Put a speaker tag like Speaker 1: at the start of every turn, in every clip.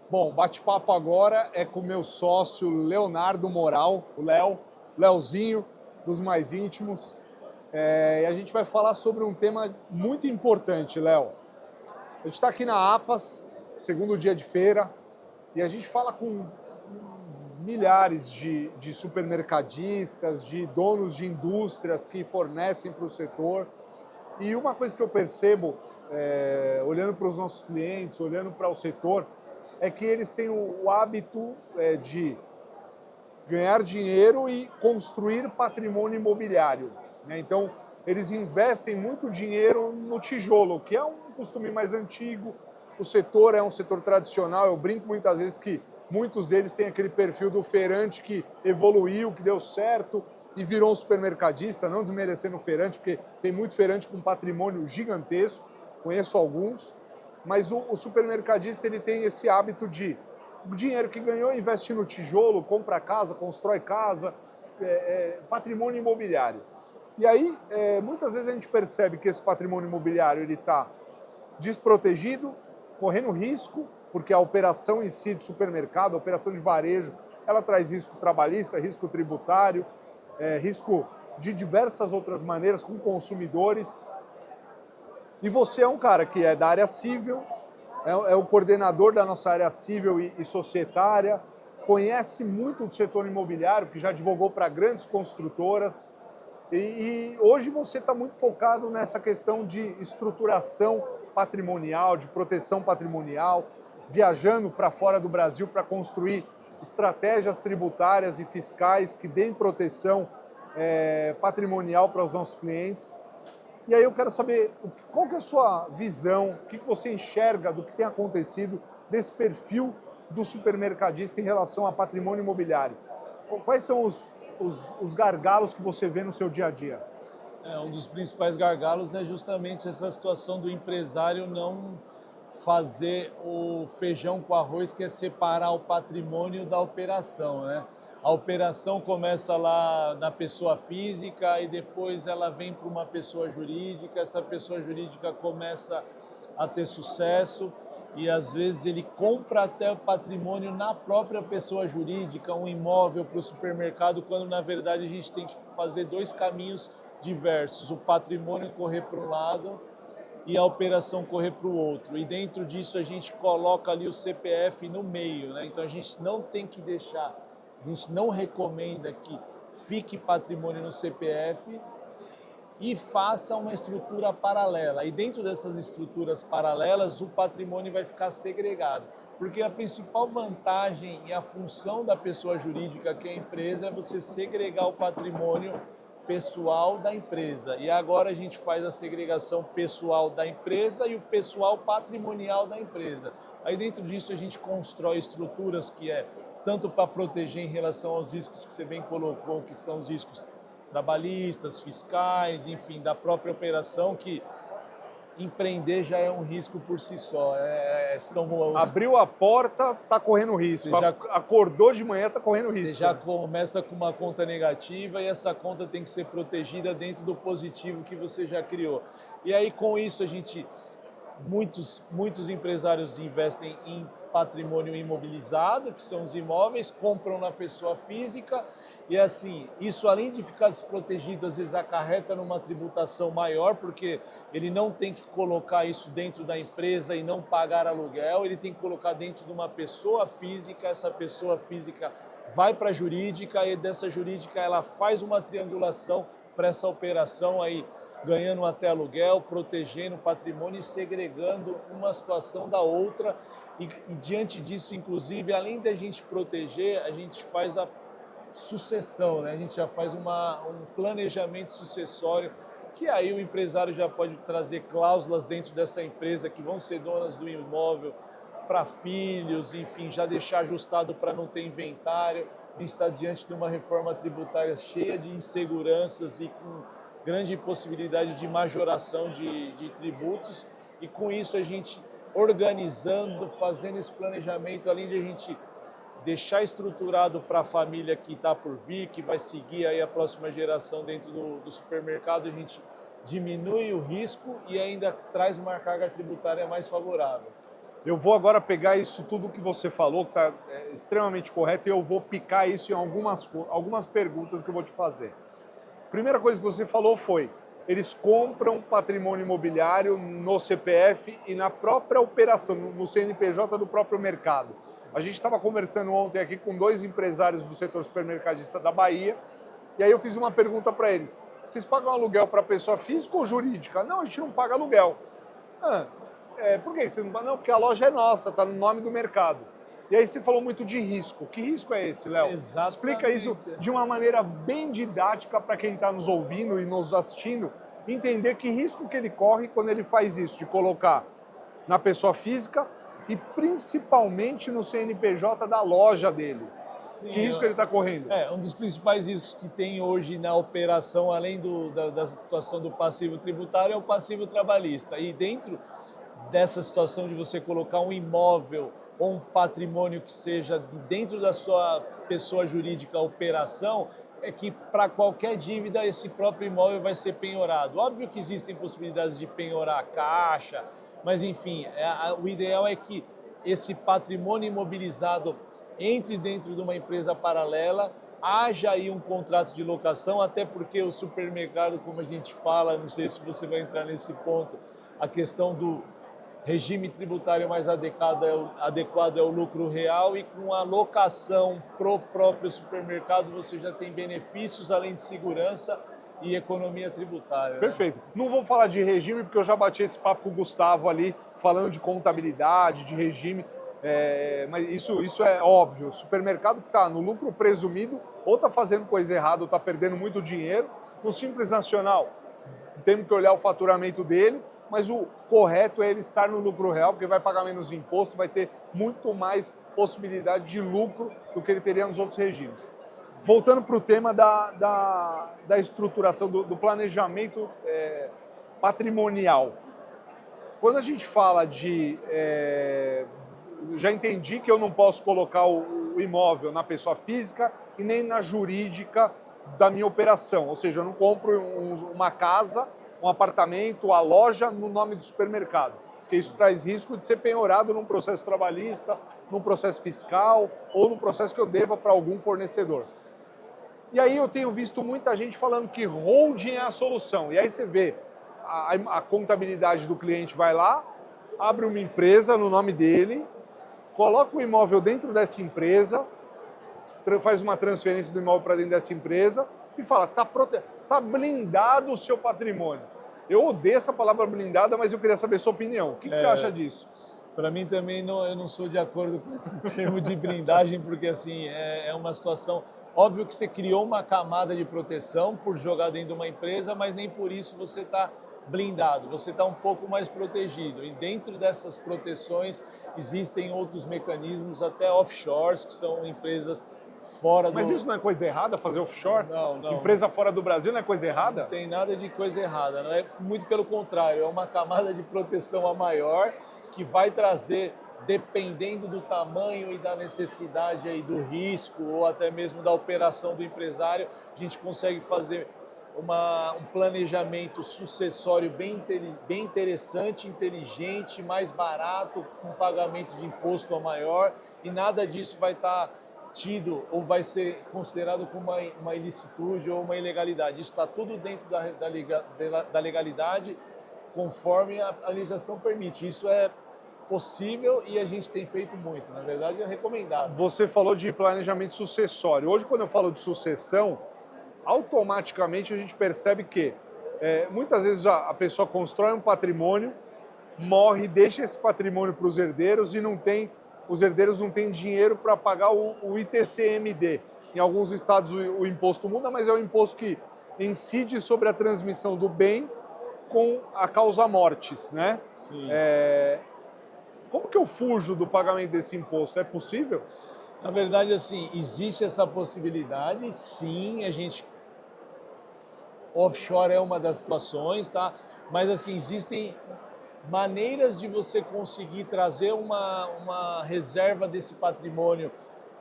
Speaker 1: Bom, o bate-papo agora é com o meu sócio Leonardo Moral, o Leozinho, dos mais íntimos. E a gente vai falar sobre um tema muito importante, Léo. A gente está aqui na APAS, segundo dia de feira, e a gente fala com milhares de supermercadistas, de donos de indústrias que fornecem para o setor. E uma coisa que eu percebo, olhando para os nossos clientes, olhando para o setor, é que eles têm o hábito de ganhar dinheiro e construir patrimônio imobiliário, né? Então, eles investem muito dinheiro no tijolo, que é um costume mais antigo. O setor é um setor tradicional. Eu brinco muitas vezes que muitos deles têm aquele perfil do feirante que evoluiu, que deu certo e virou um supermercadista, não desmerecendo o feirante, porque tem muito feirante com patrimônio gigantesco, conheço alguns, mas o supermercadista ele tem esse hábito de o dinheiro que ganhou investe no tijolo, compra casa, constrói casa, patrimônio imobiliário. E aí, muitas vezes a gente percebe que esse patrimônio imobiliário ele está desprotegido, correndo risco, porque a operação em si do supermercado, a operação de varejo, ela traz risco trabalhista, risco tributário, risco de diversas outras maneiras com consumidores. E você é um cara que é da área civil, é o coordenador da nossa área civil e societária, conhece muito do setor imobiliário, que já advogou para grandes construtoras, e hoje você está muito focado nessa questão de estruturação patrimonial, de proteção patrimonial, viajando para fora do Brasil para construir estratégias tributárias e fiscais que deem proteção patrimonial para os nossos clientes. E aí eu quero saber qual que é a sua visão, o que você enxerga do que tem acontecido desse perfil do supermercadista em relação a patrimônio imobiliário. Quais são os gargalos que você vê no seu dia a dia?
Speaker 2: Um dos principais gargalos é justamente essa situação do empresário não fazer o feijão com arroz, que é separar o patrimônio da operação, né? A operação começa lá na pessoa física e depois ela vem para uma pessoa jurídica, essa pessoa jurídica começa a ter sucesso e às vezes ele compra até o patrimônio na própria pessoa jurídica, um imóvel para o supermercado, quando na verdade a gente tem que fazer dois caminhos diversos, o patrimônio correr para um lado e a operação correr para o outro. E dentro disso a gente coloca ali o CPF no meio, né? Então a gente não tem que deixar, a gente não recomenda que fique patrimônio no CPF e faça uma estrutura paralela. E dentro dessas estruturas paralelas, o patrimônio vai ficar segregado. Porque a principal vantagem e a função da pessoa jurídica, que é a empresa, é você segregar o patrimônio pessoal da empresa. E agora a gente faz a segregação pessoal da empresa e o pessoal patrimonial da empresa. Aí dentro disso a gente constrói estruturas que é tanto para proteger em relação aos riscos que você bem colocou, que são os riscos trabalhistas, fiscais, enfim, da própria operação, que empreender já é um risco por si só.
Speaker 1: Abriu a porta, está correndo risco. Acordou de manhã, está correndo risco.
Speaker 2: Você já começa com uma conta negativa e essa conta tem que ser protegida dentro do positivo que você já criou. E aí, com isso, muitos empresários investem em patrimônio imobilizado, que são os imóveis, compram na pessoa física e assim, isso além de ficar desprotegido, às vezes acarreta numa tributação maior, porque ele não tem que colocar isso dentro da empresa e não pagar aluguel, ele tem que colocar dentro de uma pessoa física, essa pessoa física vai para a jurídica e dessa jurídica ela faz uma triangulação para essa operação aí, ganhando até aluguel, protegendo o patrimônio e segregando uma situação da outra. E diante disso, inclusive, além da gente proteger, a gente faz a sucessão, né? A gente já faz um planejamento sucessório, que aí o empresário já pode trazer cláusulas dentro dessa empresa que vão ser donas do imóvel para filhos, enfim, já deixar ajustado para não ter inventário. A gente está diante de uma reforma tributária cheia de inseguranças e com grande possibilidade de majoração de tributos, e com isso a gente organizando, fazendo esse planejamento, além de a gente deixar estruturado para a família que está por vir, que vai seguir aí a próxima geração dentro do supermercado, a gente diminui o risco e ainda traz uma carga tributária mais favorável.
Speaker 1: Eu vou agora pegar isso tudo que você falou, que está extremamente correto, e eu vou picar isso em algumas perguntas que eu vou te fazer. Primeira coisa que você falou foi, eles compram patrimônio imobiliário no CPF e na própria operação, no CNPJ do próprio mercado. A gente estava conversando ontem aqui com 2 empresários do setor supermercadista da Bahia, e aí eu fiz uma pergunta para eles. Vocês pagam aluguel para pessoa física ou jurídica? Não, a gente não paga aluguel. Por que você não paga? Não, porque a loja é nossa, está no nome do mercado. E aí você falou muito de risco. Que risco é esse, Léo?
Speaker 2: Exatamente.
Speaker 1: Explica isso de uma maneira bem didática para quem está nos ouvindo e nos assistindo, entender que risco que ele corre quando ele faz isso, de colocar na pessoa física e principalmente no CNPJ da loja dele.
Speaker 2: Sim,
Speaker 1: Que risco ele está correndo?
Speaker 2: Um dos principais riscos que tem hoje na operação, além da situação do passivo tributário, é o passivo trabalhista. E dentro dessa situação de você colocar um imóvel ou um patrimônio que seja dentro da sua pessoa jurídica operação, é que para qualquer dívida esse próprio imóvel vai ser penhorado. Óbvio que existem possibilidades de penhorar a caixa, mas enfim, o ideal é que esse patrimônio imobilizado entre dentro de uma empresa paralela, haja aí um contrato de locação, até porque o supermercado, como a gente fala, não sei se você vai entrar nesse ponto, a questão do regime tributário mais adequado é o lucro real, e com a locação pro próprio supermercado você já tem benefícios além de segurança e economia tributária.
Speaker 1: Perfeito. Não vou falar de regime porque eu já bati esse papo com o Gustavo ali, falando de contabilidade, de regime, mas isso é óbvio. O supermercado que está no lucro presumido ou está fazendo coisa errada ou está perdendo muito dinheiro. No Simples Nacional, temos que olhar o faturamento dele, mas o correto é ele estar no lucro real, porque vai pagar menos imposto, vai ter muito mais possibilidade de lucro do que ele teria nos outros regimes. Voltando para o tema da estruturação, do planejamento patrimonial. Quando a gente fala de... já entendi que eu não posso colocar o imóvel na pessoa física e nem na jurídica da minha operação. Ou seja, eu não compro uma casa, um apartamento, a loja no nome do supermercado. Porque isso traz risco de ser penhorado num processo trabalhista, num processo fiscal ou num processo que eu deva para algum fornecedor. E aí eu tenho visto muita gente falando que holding é a solução. E aí você vê, a contabilidade do cliente vai lá, abre uma empresa no nome dele, coloca o imóvel dentro dessa empresa, faz uma transferência do imóvel para dentro dessa empresa e fala, tá blindado o seu patrimônio. Eu odeio essa palavra blindada, mas eu queria saber a sua opinião. O que você acha disso?
Speaker 2: Para mim também eu não sou de acordo com esse termo de blindagem, porque assim, é uma situação... Óbvio que você criou uma camada de proteção por jogar dentro de uma empresa, mas nem por isso você está blindado, você está um pouco mais protegido. E dentro dessas proteções existem outros mecanismos, até offshores, que são empresas fora do...
Speaker 1: Mas isso não é coisa errada, fazer offshore?
Speaker 2: Não.
Speaker 1: Empresa fora do Brasil não é coisa errada?
Speaker 2: Não tem nada de coisa errada, não é? Muito pelo contrário, é uma camada de proteção a maior que vai trazer, dependendo do tamanho e da necessidade aí do risco ou até mesmo da operação do empresário, a gente consegue fazer um planejamento sucessório bem interessante, inteligente, mais barato, com pagamento de imposto a maior, e nada disso vai estar tido ou vai ser considerado como uma ilicitude ou uma ilegalidade. Isso está tudo dentro da legalidade, conforme a legislação permite. Isso é possível e a gente tem feito muito. Na verdade, é recomendado.
Speaker 1: Você falou de planejamento sucessório. Hoje, quando eu falo de sucessão, automaticamente a gente percebe que muitas vezes a pessoa constrói um patrimônio, morre, deixa esse patrimônio para os herdeiros e os herdeiros não têm dinheiro para pagar o ITCMD. Em alguns estados o imposto muda, mas é o imposto que incide sobre a transmissão do bem com a causa mortis, né?
Speaker 2: Sim.
Speaker 1: Como que eu fujo do pagamento desse imposto? É possível?
Speaker 2: Na verdade, assim, existe essa possibilidade, sim, a gente... Offshore é uma das situações, tá? Mas, assim, existem maneiras de você conseguir trazer uma reserva desse patrimônio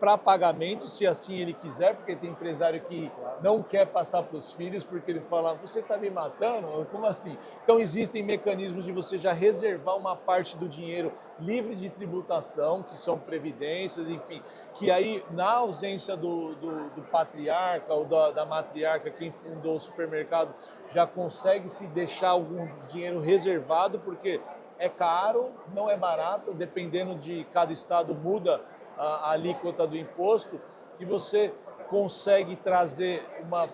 Speaker 2: para pagamento, se assim ele quiser, porque tem empresário que não quer passar para os filhos, porque ele fala, você está me matando? Como assim? Então existem mecanismos de você já reservar uma parte do dinheiro livre de tributação, que são previdências, enfim, que aí na ausência do patriarca ou da matriarca, quem fundou o supermercado, já consegue se deixar algum dinheiro reservado, porque é caro, não é barato, dependendo de cada estado muda a alíquota do imposto, e você consegue trazer uma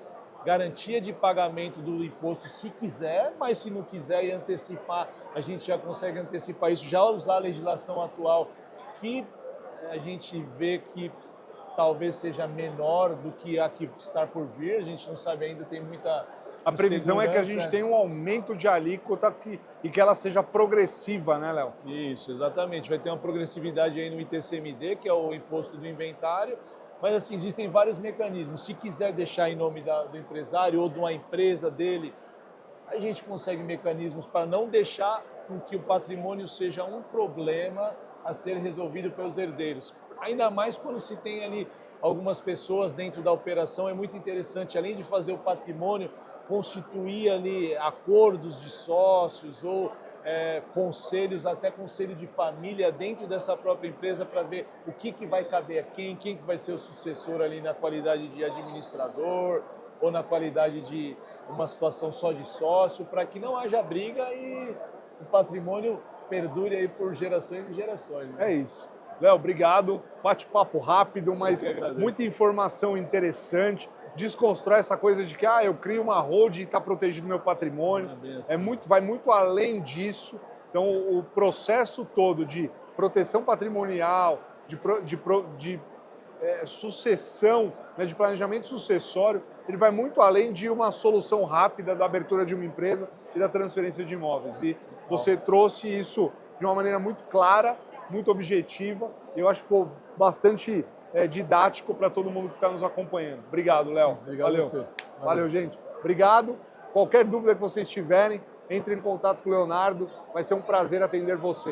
Speaker 2: garantia de pagamento do imposto se quiser, mas se não quiser e antecipar, a gente já consegue antecipar isso, já usar a legislação atual, que a gente vê que talvez seja menor do que a que está por vir, a gente não sabe ainda, tem muita
Speaker 1: A previsão é que a gente tenha um aumento de alíquota e que ela seja progressiva, né, Léo?
Speaker 2: Isso, exatamente. Vai ter uma progressividade aí no ITCMD, que é o imposto do inventário, mas assim, existem vários mecanismos. Se quiser deixar em nome do empresário ou de uma empresa dele, a gente consegue mecanismos para não deixar com que o patrimônio seja um problema a ser resolvido pelos herdeiros. Ainda mais quando se tem ali algumas pessoas dentro da operação, é muito interessante, além de fazer o patrimônio, constituir ali acordos de sócios ou conselhos, até conselho de família dentro dessa própria empresa para ver o que vai caber a quem que vai ser o sucessor ali na qualidade de administrador ou na qualidade de uma situação só de sócio, para que não haja briga e o patrimônio perdure aí por gerações e gerações. Né?
Speaker 1: É isso. Léo, obrigado. Bate-papo rápido, mas muita informação interessante. Desconstrói essa coisa de que eu crio uma holding e está protegido meu patrimônio. Vai muito além disso. Então, o processo todo de proteção patrimonial, de sucessão, né, de planejamento sucessório, ele vai muito além de uma solução rápida da abertura de uma empresa e da transferência de imóveis. E você trouxe isso de uma maneira muito clara, muito objetiva. Eu acho que ficou bastante didático para todo mundo que está nos acompanhando. Obrigado, Léo.
Speaker 2: Valeu.
Speaker 1: Valeu, gente. Obrigado. Qualquer dúvida que vocês tiverem, entre em contato com o Leonardo. Vai ser um prazer atender vocês.